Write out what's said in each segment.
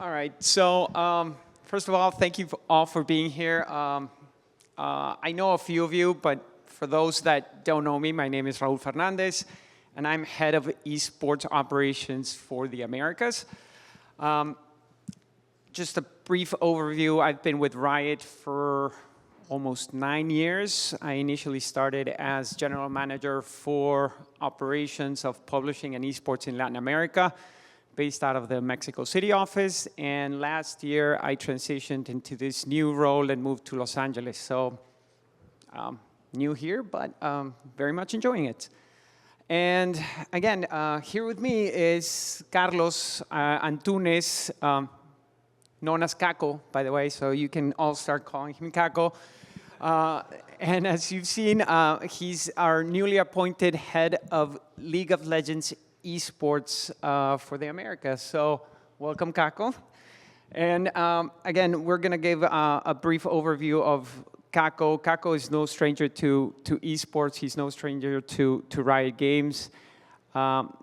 All right. So first of all, thank you all for being here. I know a few of you, but for those that don't know me, my name is Raul Fernandez, and I'm head of esports operations for the Americas. Just a brief overview. I've been with Riot for almost 9 years. I initially started as general manager for operations of publishing and esports in Latin America, based out of the Mexico City office. And last year, I transitioned into this new role and moved to Los Angeles. So new here, but very much enjoying it. And again, here with me is Carlos Antunes, known as Caco, by the way, so you can all start calling him Caco. And as you've seen, he's our newly appointed head of League of Legends esports for the Americas. So welcome, Caco. And again, we're going to give a brief overview of Caco. Caco is no stranger to esports. He's no stranger to Riot Games.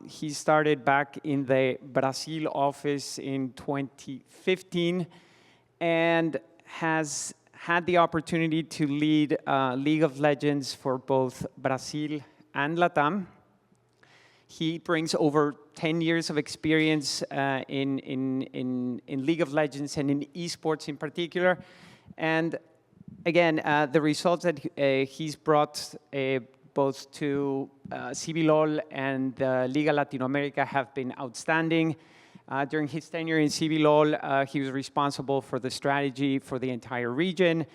He started back in the Brazil office in 2015 and has had the opportunity to lead League of Legends for both Brazil and Latam. He brings over 10 years of experience in League of Legends and in esports in particular. And again, the results that he's brought both to CBLOL and Liga Latinoamérica have been outstanding. During his tenure in CBLOL, he was responsible for the strategy for the entire region,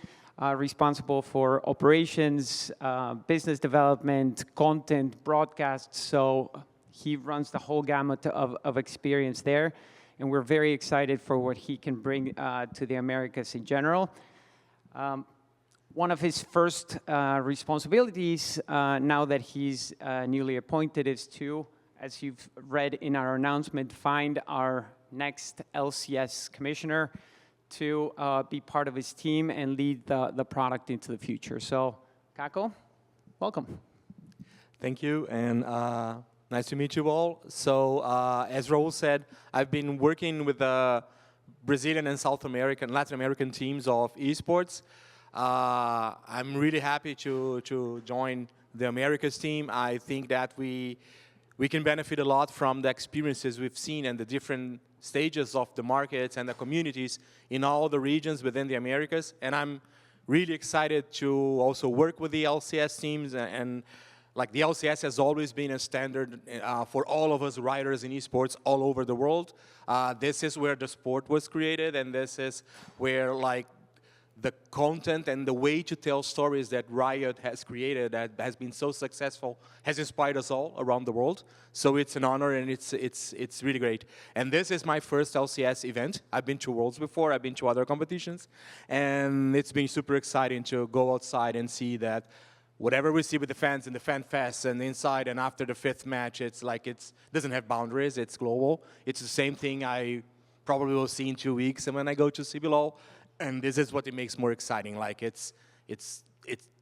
responsible for operations, business development, content, broadcast. So he runs the whole gamut of experience there. And we're very excited for what he can bring to the Americas in general. One of his first responsibilities now that he's newly appointed is to, as you've read in our announcement, find our next LCS commissioner to be part of his team and lead the product into the future. So, Caco, welcome. Thank you, and nice to meet you all. So, as Raul said, I've been working with the Brazilian and South American, Latin American teams of esports. I'm really happy to join the Americas team. I think that we can benefit a lot from the experiences we've seen and the different stages of the markets and the communities in all the regions within the Americas. And I'm really excited to also work with the LCS teams. And like the LCS has always been a standard for all of us writers in esports all over the world. This is where the sport was created, and this is where like the content and the way to tell stories that Riot has created that has been so successful has inspired us all around the world. So it's an honor, and it's really great. And this is my first LCS event. I've been to Worlds before. I've been to other competitions. And it's been super exciting to go outside and see that whatever we see with the fans in the fan fest and inside and after the 5th match, it's like it doesn't have boundaries. It's global. It's the same thing I probably will see in 2 weeks and when I go to CBLOL. And this is what it makes more exciting. Like it's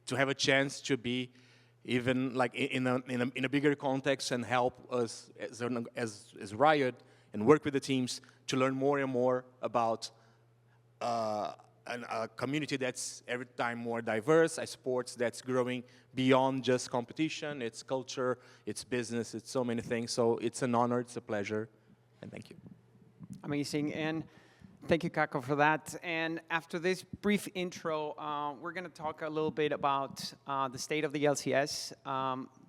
to have a chance to be even like in a bigger context and help us as Riot and work with the teams to learn more and more about a community that's every time more diverse, a sports that's growing beyond just competition. It's culture, it's business, it's so many things. So it's an honor, it's a pleasure, and thank you. Amazing. And thank you, Caco, for that. And after this brief intro, we're going to talk a little bit about the state of the LCS,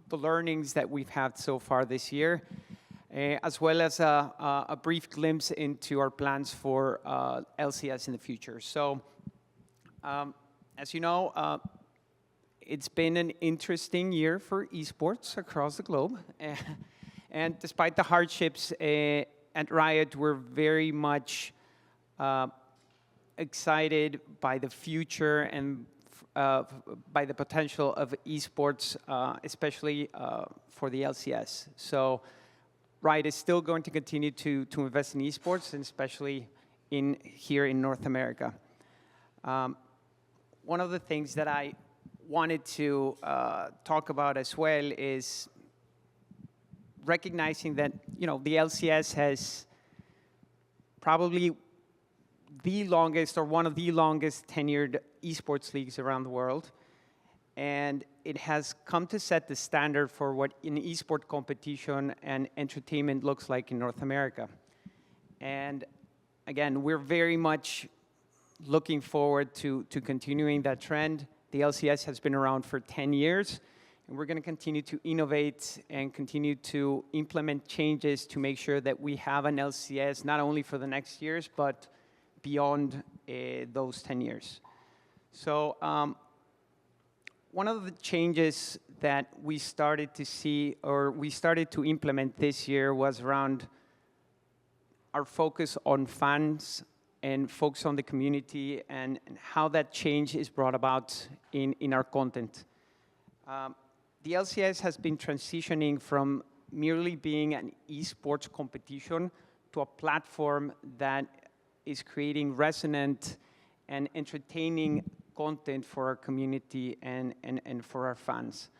the learnings that we've had so far this year, as well as a brief glimpse into our plans for LCS in the future. So, as you know, it's been an interesting year for esports across the globe. And despite the hardships at Riot, we're very much excited by the future and by the potential of esports, especially for the LCS. So Riot is still going to continue to invest in esports, and especially here in North America. One of the things that I wanted to talk about as well is recognizing that the LCS has probably the longest or one of the longest tenured esports leagues around the world. And it has come to set the standard for what an esport competition and entertainment looks like in North America. And again, we're very much looking forward to continuing that trend. The LCS has been around for 10 years, and we're going to continue to innovate and continue to implement changes to make sure that we have an LCS not only for the next years, but beyond those 10 years. So one of the changes that we started to see, or we started to implement this year, was around our focus on fans and focus on the community and how that change is brought about in our content. The LCS has been transitioning from merely being an esports competition to a platform that is creating resonant and entertaining content for our community and for our fans.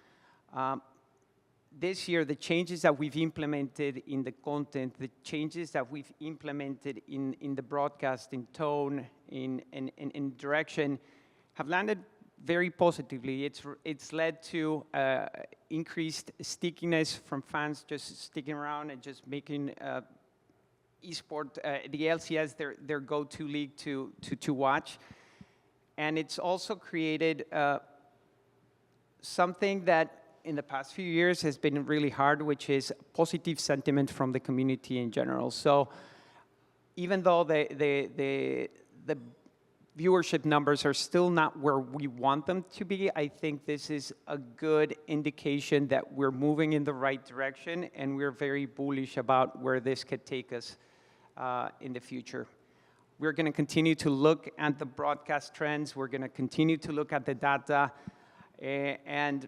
This year, the changes that we've implemented in the content, the changes that we've implemented in the broadcast, in tone, in direction, have landed very positively. It's led to increased stickiness from fans just sticking around and just making esport, the LCS, their go-to league to watch. And it's also created something that in the past few years has been really hard, which is positive sentiment from the community in general. So even though the viewership numbers are still not where we want them to be, I think this is a good indication that we're moving in the right direction, and we're very bullish about where this could take us in the future. We're going to continue to look at the broadcast trends. We're going to continue to look at the data and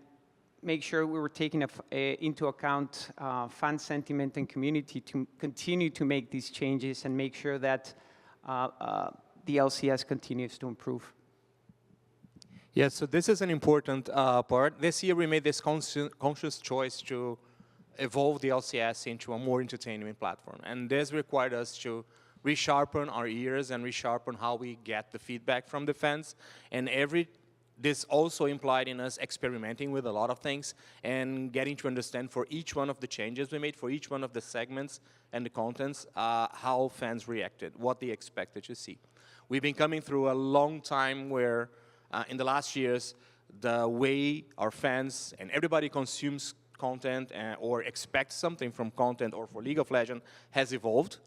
make sure we were taking into account fan sentiment and community to continue to make these changes and make sure that the LCS continues to improve. Yes, so this is an important part. This year we made this conscious choice to evolve the LCS into a more entertainment platform. And this required us to resharpen our ears and resharpen how we get the feedback from the fans. And this also implied in us experimenting with a lot of things and getting to understand for each one of the changes we made, for each one of the segments and the contents, how fans reacted, what they expected to see. We've been coming through a long time where in the last years, the way our fans and everybody consumes content or expects something from content or for League of Legends has evolved.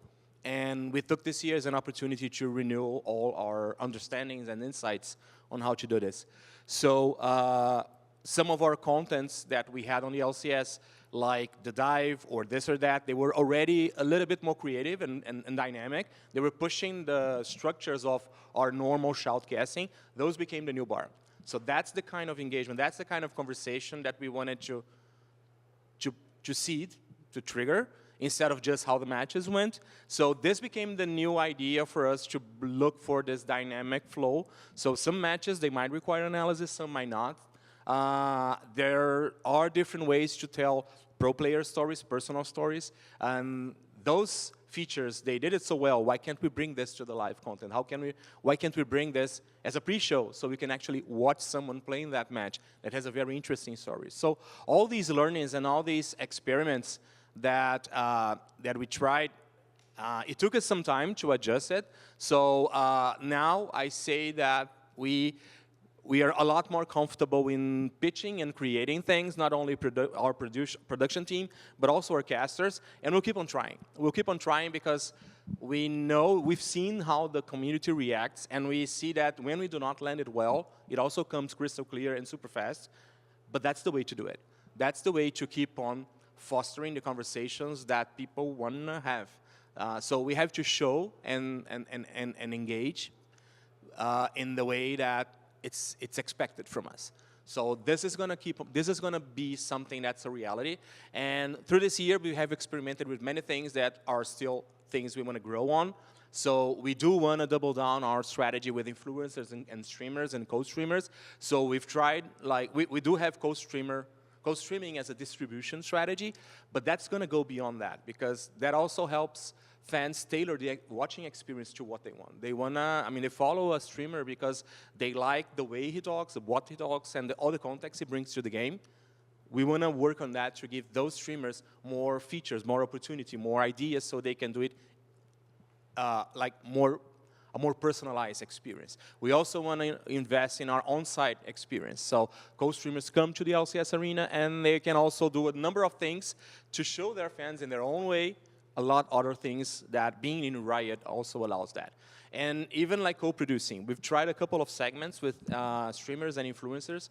And we took this year as an opportunity to renew all our understandings and insights on how to do this. So some of our contents that we had on the LCS, like the dive or this or that, they were already a little bit more creative and dynamic. They were pushing the structures of our normal shoutcasting. Those became the new bar. So that's the kind of engagement, that's the kind of conversation that we wanted to seed, to trigger, instead of just how the matches went. So this became the new idea for us to look for this dynamic flow. So some matches, they might require analysis, some might not. There are different ways to tell pro player stories, personal stories, and those features, they did it so well. Why can't we bring this to the live content? Why can't we bring this as a pre-show so we can actually watch someone playing that match that has a very interesting story? So all these learnings and all these experiments that we tried, it took us some time to adjust it. So now I say that we are a lot more comfortable in pitching and creating things, not only our production team, but also our casters, and we'll keep on trying. We'll keep on trying because we know, we've seen how the community reacts, and we see that when we do not land it well, it also comes crystal clear and super fast, but that's the way to do it. That's the way to keep on fostering the conversations that people want to have. So we have to show and engage in the way that it's expected from us. So this is going to be something that's a reality. And through this year, we have experimented with many things that are still things we want to grow on. So we do want to double down our strategy with influencers and streamers and co-streamers. So we've tried, like, we do have co-streaming as a distribution strategy, but that's going to go beyond that because that also helps fans tailor the watching experience to what they want. They wanna, I mean, they follow a streamer because they like the way he talks, what he talks, and all the context he brings to the game. We want to work on that to give those streamers more features, more opportunity, more ideas, so they can do it like a more personalized experience. We also want to invest in our on-site experience. So co-streamers come to the LCS arena and they can also do a number of things to show their fans in their own way, a lot other things that being in Riot also allows that. And even like co-producing, we've tried a couple of segments with streamers and influencers.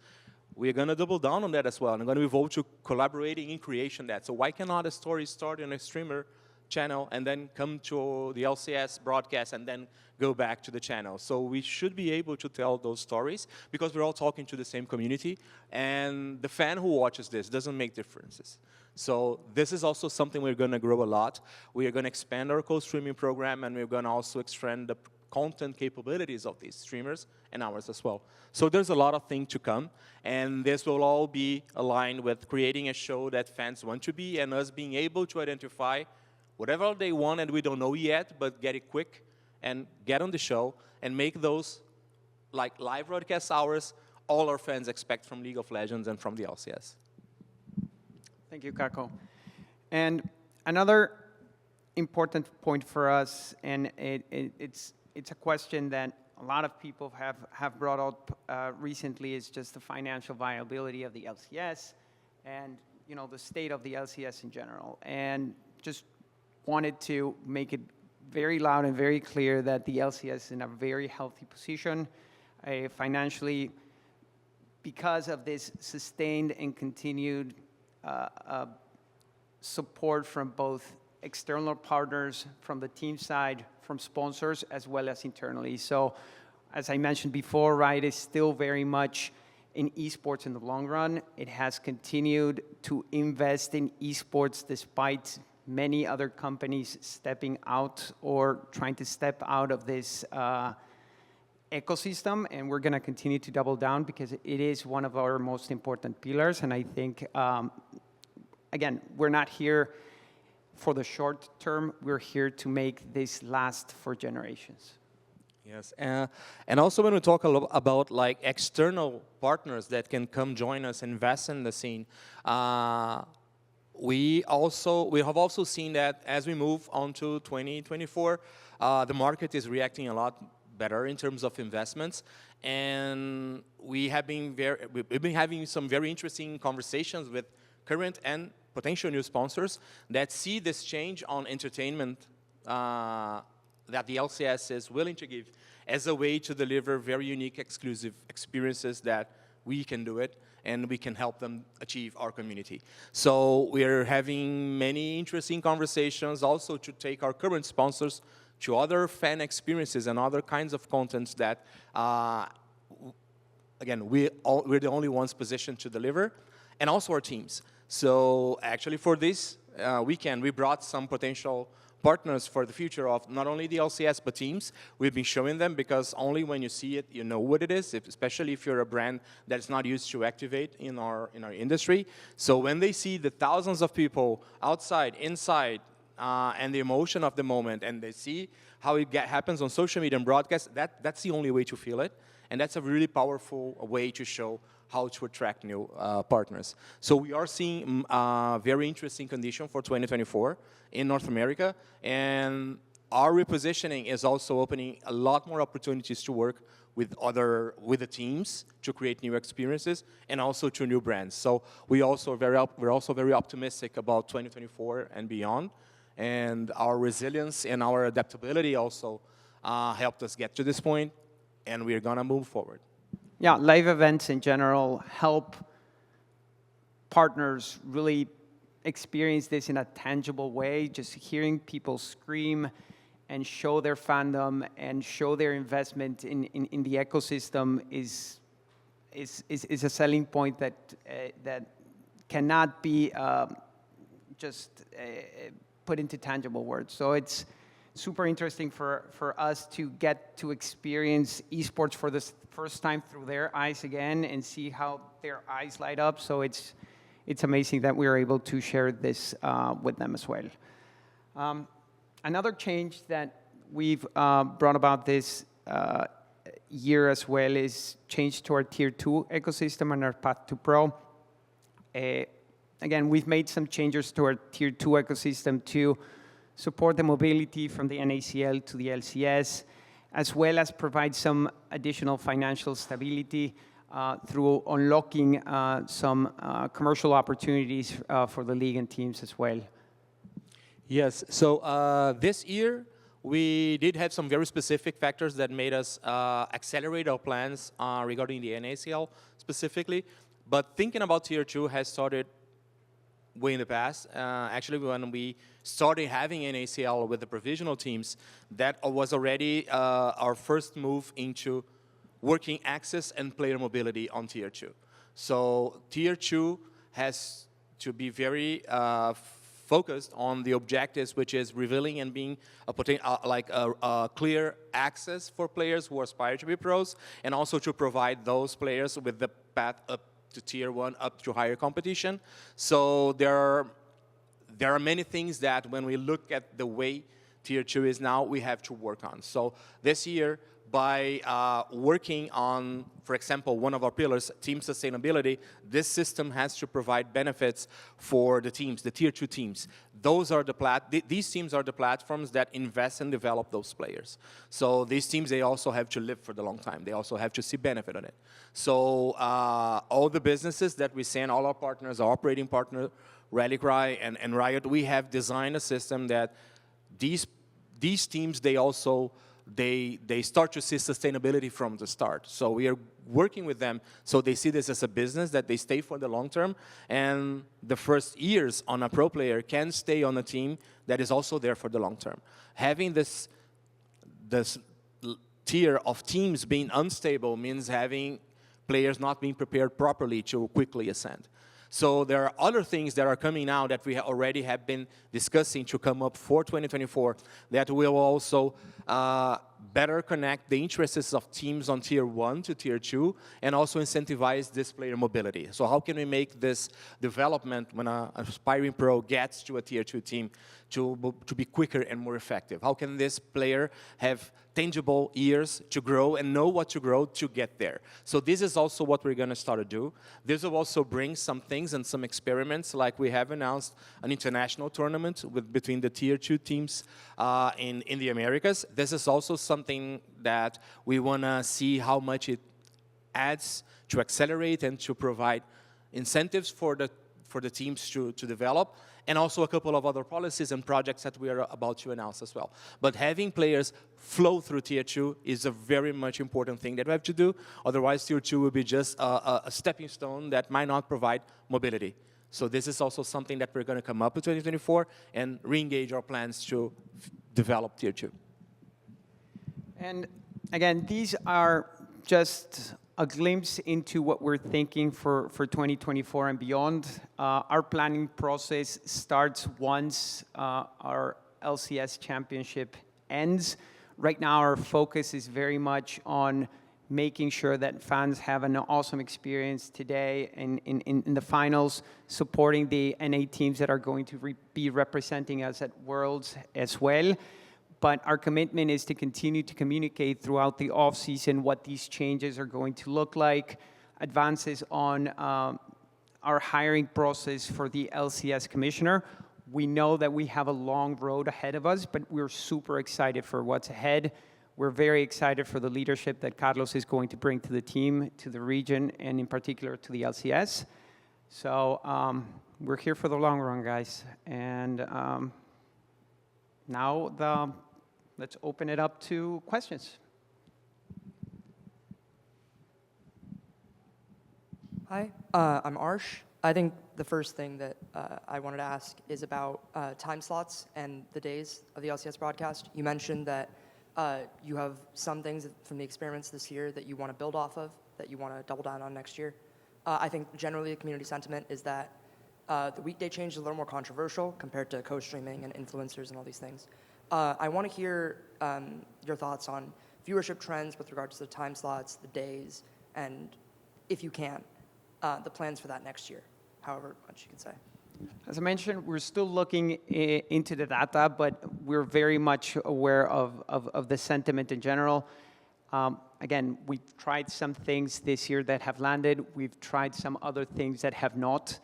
We're going to double down on that as well. And I'm going to evolve to collaborating in creation that. So why cannot a story start in a streamer channel and then come to the LCS broadcast and then go back to the channel? So we should be able to tell those stories because we're all talking to the same community. And the fan who watches this doesn't make differences. So this is also something we're going to grow a lot. We are going to expand our co-streaming program, and we're going to also extend the content capabilities of these streamers and ours as well. So there's a lot of things to come, and this will all be aligned with creating a show that fans want to be and us being able to identify whatever they want and we don't know yet, but get it quick and get on the show and make those like live broadcast hours all our fans expect from League of Legends and from the LCS. Thank you, Kako. And another important point for us, and it's a question that a lot of people have brought up recently, is just the financial viability of the LCS and the state of the LCS in general. And just wanted to make it very loud and very clear that the LCS is in a very healthy position financially because of this sustained and continued support from both external partners, from the team side, from sponsors, as well as internally. So, as I mentioned before, Riot is still very much in esports in the long run. It has continued to invest in esports despite many other companies stepping out or trying to step out of this ecosystem, and we're going to continue to double down because it is one of our most important pillars. And I think, again, we're not here for the short term. We're here to make this last for generations. Yes, and also when we talk a lot about like external partners that can come join us, invest in the scene, we have also seen that as we move on to 2024, the market is reacting a lot better in terms of investments, and we've been having some very interesting conversations with current and potential new sponsors that see this change on entertainment that the LCS is willing to give as a way to deliver very unique, exclusive experiences that we can do it, and we can help them achieve our community. So we're having many interesting conversations also to take our current sponsors to other fan experiences and other kinds of contents that, again, we're the only ones positioned to deliver, and also our teams. So actually for this weekend, we brought some potential partners for the future of not only the LCS, but teams. We've been showing them because only when you see it, you know what it is, especially if you're a brand that's not used to activate in our industry. So when they see the thousands of people outside, inside, and the emotion of the moment, and they see how it happens on social media and broadcast, that's the only way to feel it. And that's a really powerful way to show how to attract new partners. So we are seeing very interesting condition for 2024 in North America, and our repositioning is also opening a lot more opportunities to work with the teams to create new experiences and also to new brands. So we're also very optimistic about 2024 and beyond, and our resilience and our adaptability also helped us get to this point, and we're gonna move forward. Yeah, live events in general help partners really experience this in a tangible way. Just hearing people scream and show their fandom and show their investment in the ecosystem is a selling point that cannot be just put into tangible words. So it's super interesting for us to get to experience esports for the first time through their eyes again and see how their eyes light up. So it's amazing that we are able to share this with them as well. Another change that we've brought about this year as well is change to our Tier 2 ecosystem and our path to Pro. Again, we've made some changes to our Tier 2 ecosystem to support the mobility from the NACL to the LCS, as well as provide some additional financial stability through unlocking some commercial opportunities for the league and teams as well. Yes, so this year we did have some very specific factors that made us accelerate our plans regarding the NACL specifically. But thinking about Tier 2 has started way in the past. Actually, when we started having NACL with the provisional teams, that was already our first move into working access and player mobility on Tier 2. So Tier 2 has to be very focused on the objectives, which is revealing and being a clear access for players who aspire to be pros, and also to provide those players with the path up to Tier 1, up to higher competition. So there are many things that when we look at the way Tier 2 is now, we have to work on. So this year, by working on, for example, one of our pillars, team sustainability, this system has to provide benefits for the teams, the Tier 2 teams. Those are these teams are the platforms that invest and develop those players. So these teams, they also have to live for the long time. They also have to see benefit on it. So all the businesses that we send, all our partners, our operating partner, Rallycry and Riot, we have designed a system that these teams, they start to see sustainability from the start. So we are working with them so they see this as a business, that they stay for the long term, and the first years on a pro player can stay on a team that is also there for the long term. Having this tier of teams being unstable means having players not being prepared properly to quickly ascend. So there are other things that are coming now that we already have been discussing to come up for 2024 that will also better connect the interests of teams on Tier 1 to Tier 2 and also incentivize this player mobility. So how can we make this development when an aspiring pro gets to a Tier 2 team to be quicker and more effective? How can this player have tangible years to grow and know what to grow to get there? So this is also what we're going to start to do. This will also bring some things and some experiments, like we have announced an international tournament between the Tier 2 teams in the Americas. This is also something that we want to see how much it adds to accelerate and to provide incentives for the teams to develop, and also a couple of other policies and projects that we are about to announce as well. But having players flow through Tier 2 is a very much important thing that we have to do. Otherwise, Tier 2 will be just a stepping stone that might not provide mobility. So this is also something that we're going to come up with 2024 and re-engage our plans to develop Tier 2. And again, these are just a glimpse into what we're thinking for 2024 and beyond. Our planning process starts once our LCS championship ends. Right now, our focus is very much on making sure that fans have an awesome experience today in the finals, supporting the NA teams that are going to be representing us at Worlds as well. But our commitment is to continue to communicate throughout the off-season what these changes are going to look like, advances on our hiring process for the LCS commissioner. We know that we have a long road ahead of us, but we're super excited for what's ahead. We're very excited for the leadership that Carlos is going to bring to the team, to the region, and in particular to the LCS. So we're here for the long run, guys. And now let's open it up to questions. Hi, I'm Arsh. I think the first thing that I wanted to ask is about time slots and the days of the LCS broadcast. You mentioned that you have some things from the experiments this year that you want to build off of, that you want to double down on next year. I think generally the community sentiment is that the weekday change is a little more controversial compared to co-streaming and influencers and all these things. I want to hear your thoughts on viewership trends with regards to the time slots, the days, and if you can, the plans for that next year, however much you can say. As I mentioned, we're still looking into the data, but we're very much aware of the sentiment in general. Again, we've tried some things this year that have landed. We've tried some other things that have not.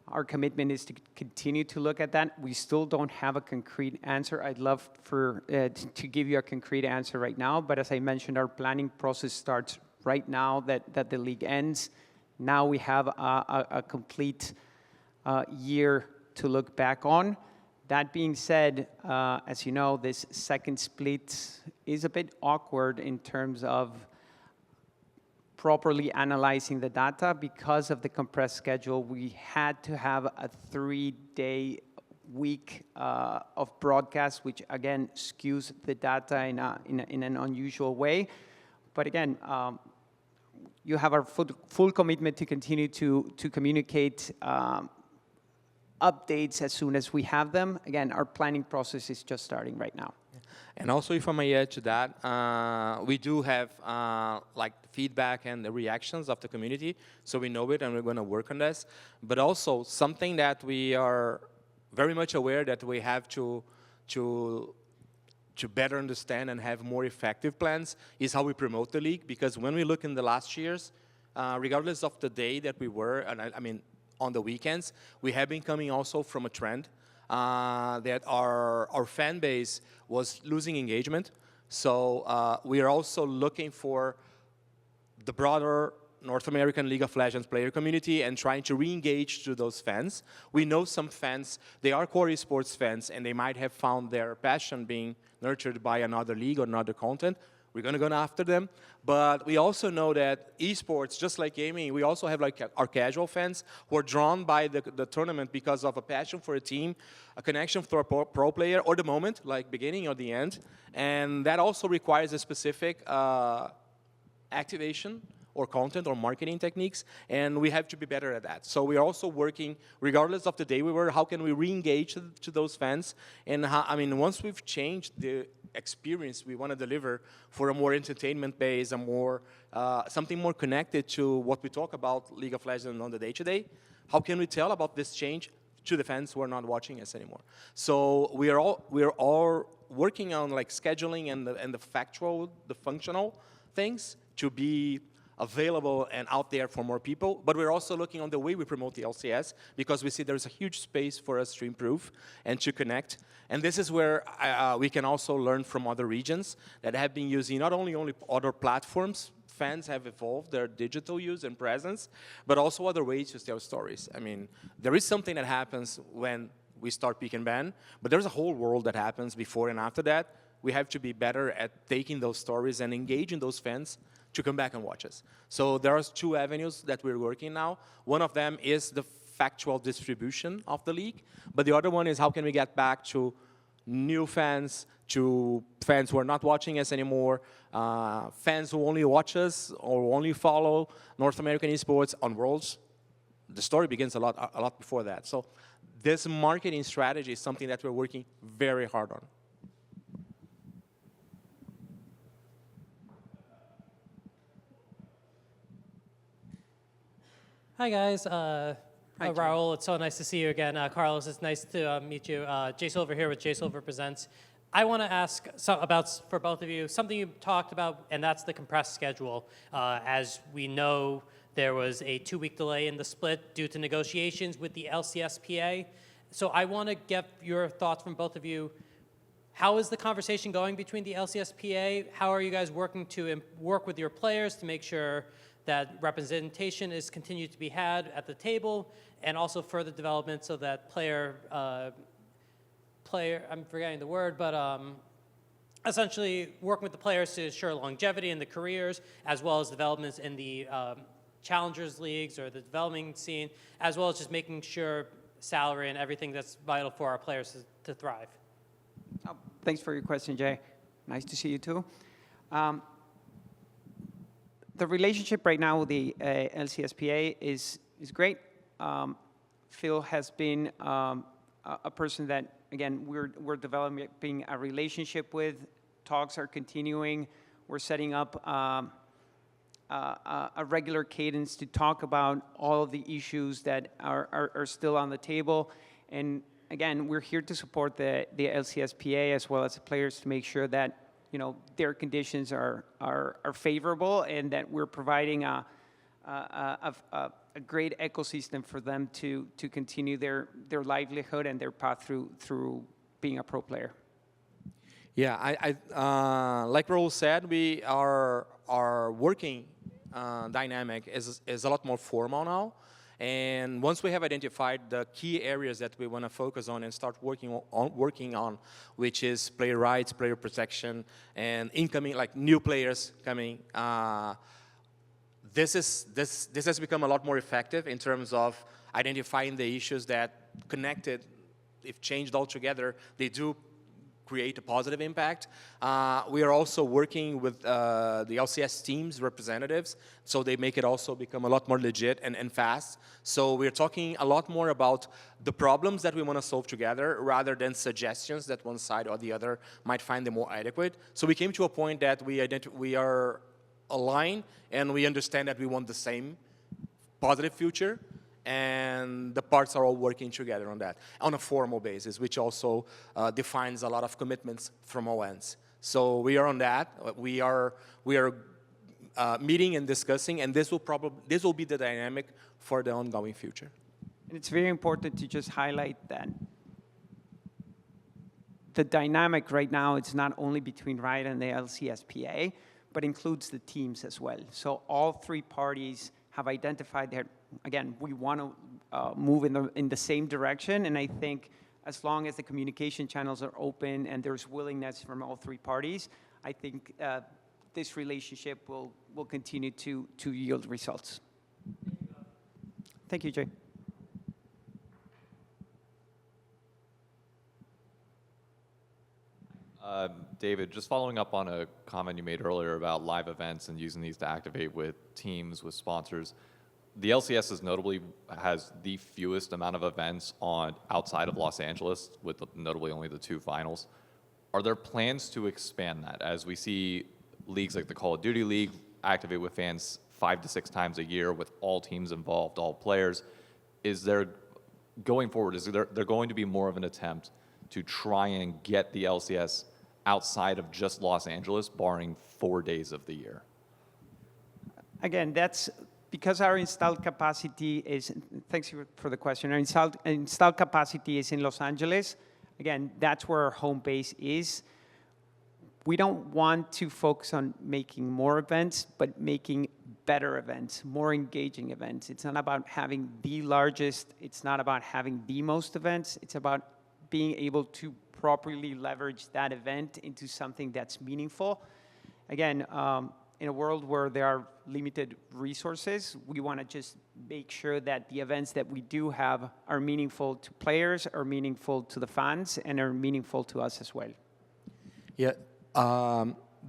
Our commitment is to continue to look at that. We still don't have a concrete answer. I'd love to give you a concrete answer right now, but as I mentioned, our planning process starts right now that the league ends. Now we have a complete year to look back on. That being said, as you know, this second split is a bit awkward in terms of properly analyzing the data. Because of the compressed schedule, we had to have a 3-day week of broadcast, which again skews the data in an unusual way. But again, you have our full commitment to continue to communicate updates as soon as we have them. Again, our planning process is just starting right now. And also, if I may add to that, we do have like feedback and the reactions of the community, so we know it and we're going to work on this. But also, something that we are very much aware that we have to better understand and have more effective plans is how we promote the league. Because when we look in the last years, regardless of the day that we were, and I mean on the weekends, we have been coming also from a trend that our fan base was losing engagement. So we are also looking for the broader North American League of Legends player community and trying to re-engage to those fans. We know some fans, they are core esports fans, and they might have found their passion being nurtured by another league or another content. We're going to go after them. But we also know that esports, just like gaming, we also have like our casual fans who are drawn by the tournament because of a passion for a team, a connection for a pro player, or the moment, like beginning or the end. And that also requires a specific activation or content or marketing techniques, and we have to be better at that. So we are also working, regardless of the day we were, how can we re-engage to those fans? And how, I mean, once we've changed the experience we want to deliver for a more entertainment base, a more something more connected to what we talk about League of Legends on the day-to-day, how can we tell about this change to the fans who are not watching us anymore? So we are all working on like scheduling and the functional things to be available and out there for more people, but we're also looking on the way we promote the LCS, because we see there's a huge space for us to improve and to connect. And this is where we can also learn from other regions that have been using not only other platforms, fans have evolved their digital use and presence, but also other ways to tell stories. I mean, there is something that happens when we start pick and ban, but there's a whole world that happens before and after that. We have to be better at taking those stories and engaging those fans to come back and watch us. So there are 2 avenues that we're working now. One of them is the factual distribution of the league, but the other one is how can we get back to new fans, to fans who are not watching us anymore, fans who only watch us or only follow North American esports on Worlds. The story begins a lot before that. So this marketing strategy is something that we're working very hard on. Hi, guys. Hi, Raul, it's so nice to see you again. Carlos, it's nice to meet you. Jay Silver here with Jay Silver Presents. I want to ask for both of you, something you talked about, and that's the compressed schedule. As we know, there was a 2-week delay in the split due to negotiations with the LCSPA. So I want to get your thoughts from both of you. How is the conversation going between the LCSPA? How are you guys working to work with your players to make sure that representation is continued to be had at the table, and also further development so that I'm forgetting the word, but essentially working with the players to ensure longevity in the careers, as well as developments in the challengers leagues or the developing scene, as well as just making sure salary and everything that's vital for our players to thrive. Oh, thanks for your question, Jay. Nice to see you too. The relationship right now with the LCSPA is great. Phil has been a person that, again, we're developing a relationship with. Talks are continuing. We're setting up a regular cadence to talk about all of the issues that are still on the table. And again, we're here to support the LCSPA as well as the players to make sure that their conditions are favorable and that we're providing a great ecosystem for them to continue their livelihood and their path through being a pro player. Yeah, I like Raul said, our working dynamic is a lot more formal now. And once we have identified the key areas that we want to focus on and start working on, which is player rights, player protection, and incoming, like new players coming, this has become a lot more effective in terms of identifying the issues that connected, if changed altogether, they do create a positive impact. We are also working with the LCS teams representatives, so they make it also become a lot more legit and fast. So we're talking a lot more about the problems that we want to solve together rather than suggestions that one side or the other might find them more adequate. So we came to a point that we are aligned and we understand that we want the same positive future, and the parts are all working together on that on a formal basis, which also defines a lot of commitments from all ends. So we are on that. We are meeting and discussing, and this will be the dynamic for the ongoing future. And it's very important to just highlight that the dynamic right now, it's not only between Riot and the LCSPA, but includes the teams as well. So all three parties have identified that, again, we want to move in the same direction, and I think as long as the communication channels are open and there's willingness from all three parties, I think this relationship will continue to yield results. Thank you, Jay. David, just following up on a comment you made earlier about live events and using these to activate with teams, with sponsors. The LCS notably has the fewest amount of events outside of Los Angeles, with notably only the 2 finals. Are there plans to expand that as we see leagues like the Call of Duty League activate with fans 5 to 6 times a year with all teams involved, all players? Is there, going forward, is there going to be more of an attempt to try and get the LCS outside of just Los Angeles, barring 4 days of the year? Again, that's because our installed capacity is, thanks for the question, our installed capacity is in Los Angeles. Again, that's where our home base is. We don't want to focus on making more events, but making better events, more engaging events. It's not about having the largest, it's not about having the most events, it's about being able to properly leverage that event into something that's meaningful. Again, in a world where there are limited resources, we want to just make sure that the events that we do have are meaningful to players, are meaningful to the fans, and are meaningful to us as well. Yeah,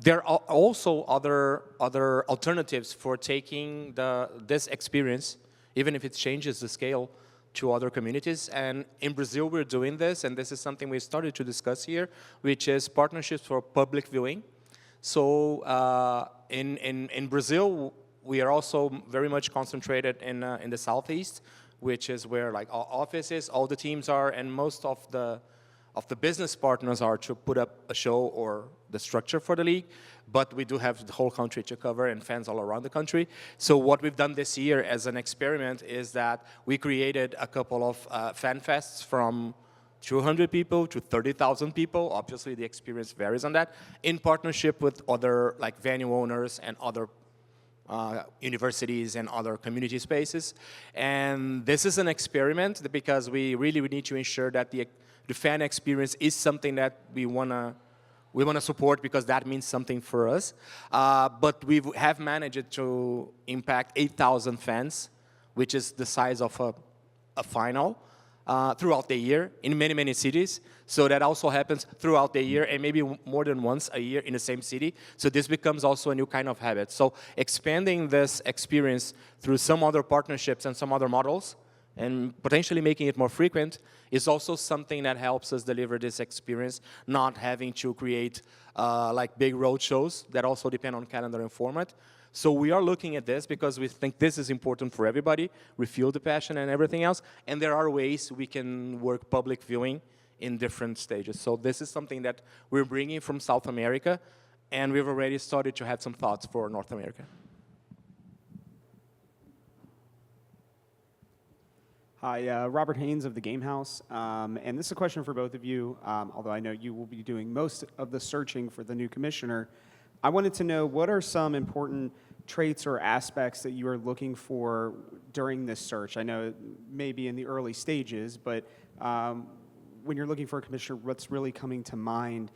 there are also other alternatives for taking this experience, even if it changes the scale, to other communities. And in Brazil, we're doing this, and this is something we started to discuss here, which is partnerships for public viewing. So in Brazil, we are also very much concentrated in the southeast, which is where like our offices, all the teams are, and most of the business partners are to put up a show or the structure for the league. But we do have the whole country to cover and fans all around the country. So what we've done this year as an experiment is that we created a couple of fan fests from 200 people to 30,000 people. Obviously, the experience varies on that, in partnership with other like venue owners and other universities and other community spaces. And this is an experiment because we really need to ensure that the fan experience is something that we want to support, because that means something for us. But we have managed to impact 8,000 fans, which is the size of a final, throughout the year in many, many cities. So that also happens throughout the year, and maybe more than once a year in the same city. So this becomes also a new kind of habit. So expanding this experience through some other partnerships and some other models and potentially making it more frequent is also something that helps us deliver this experience, not having to create like big road shows that also depend on calendar and format. So we are looking at this because we think this is important for everybody. We feel the passion and everything else, and there are ways we can work public viewing in different stages. So this is something that we're bringing from South America, and we've already started to have some thoughts for North America. Hi, Robert Haynes of the Game House. And this is a question for both of you, although I know you will be doing most of the searching for the new commissioner. I wanted to know, what are some important traits or aspects that you are looking for during this search? I know it may be in the early stages, but when you're looking for a commissioner, what's really coming to mind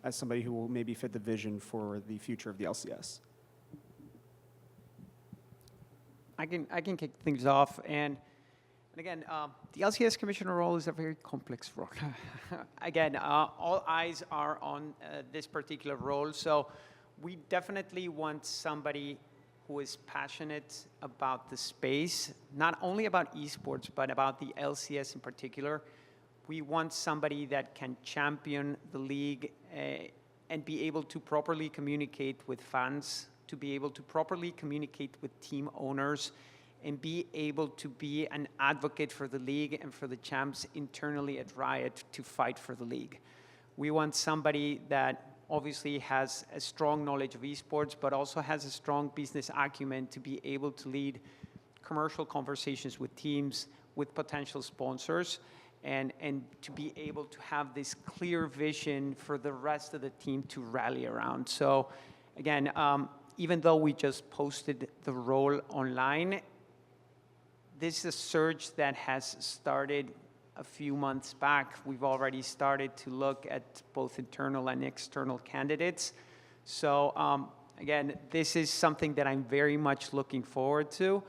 as somebody who will maybe fit the vision for the future of the LCS? I can kick things off, and again, the LCS commissioner role is a very complex role. Again, all eyes are on this particular role, so we definitely want somebody who is passionate about the space, not only about esports, but about the LCS in particular. We want somebody that can champion the league and be able to properly communicate with fans, to be able to properly communicate with team owners, and be able to be an advocate for the league and for the champs internally at Riot to fight for the league. We want somebody that obviously has a strong knowledge of esports, but also has a strong business acumen to be able to lead commercial conversations with teams, with potential sponsors, and to be able to have this clear vision for the rest of the team to rally around. So again, even though we just posted the role online, this is a search that has started a few months back. We've already started to look at both internal and external candidates. So again, this is something that I'm very much looking forward to.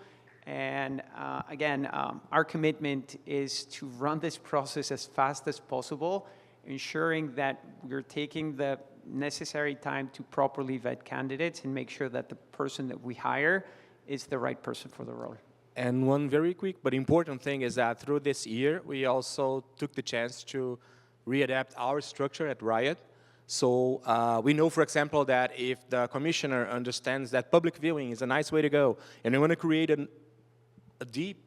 And again, our commitment is to run this process as fast as possible, ensuring that we're taking the necessary time to properly vet candidates and make sure that the person that we hire is the right person for the role. And one very quick but important thing is that through this year, we also took the chance to readapt our structure at Riot. So we know, for example, that if the commissioner understands that public viewing is a nice way to go, and we want to create a deep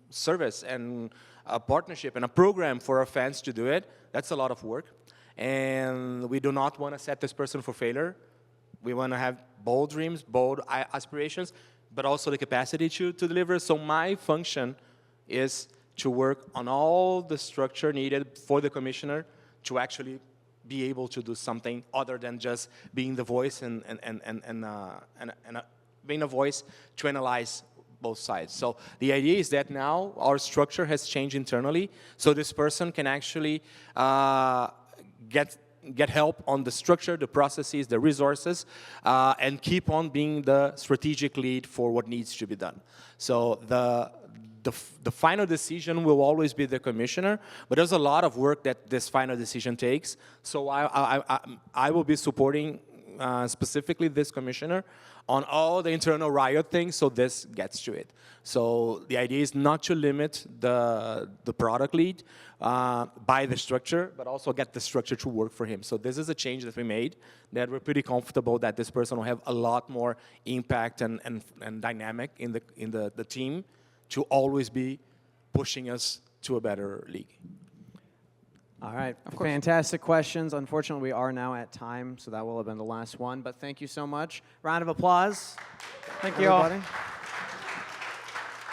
service and a partnership and a program for our fans to do it, that's a lot of work. And we do not want to set this person for failure. We want to have bold dreams, bold aspirations, but also the capacity to deliver. So my function is to work on all the structure needed for the commissioner to actually be able to do something other than just being the voice and being a voice to analyze both sides. So the idea is that now our structure has changed internally, so this person can actually get help on the structure, the processes, the resources, and keep on being the strategic lead for what needs to be done. So the final decision will always be the commissioner, but there's a lot of work that this final decision takes. So I will be supporting specifically this commissioner on all the internal Riot things, so this gets to it. So the idea is not to limit the product lead by the structure, but also get the structure to work for him. So this is a change that we made, that we're pretty comfortable that this person will have a lot more impact and dynamic in the team to always be pushing us to a better league. All right, fantastic questions. Unfortunately, we are now at time, so that will have been the last one. But thank you so much. Round of applause. Thank you all. Everybody.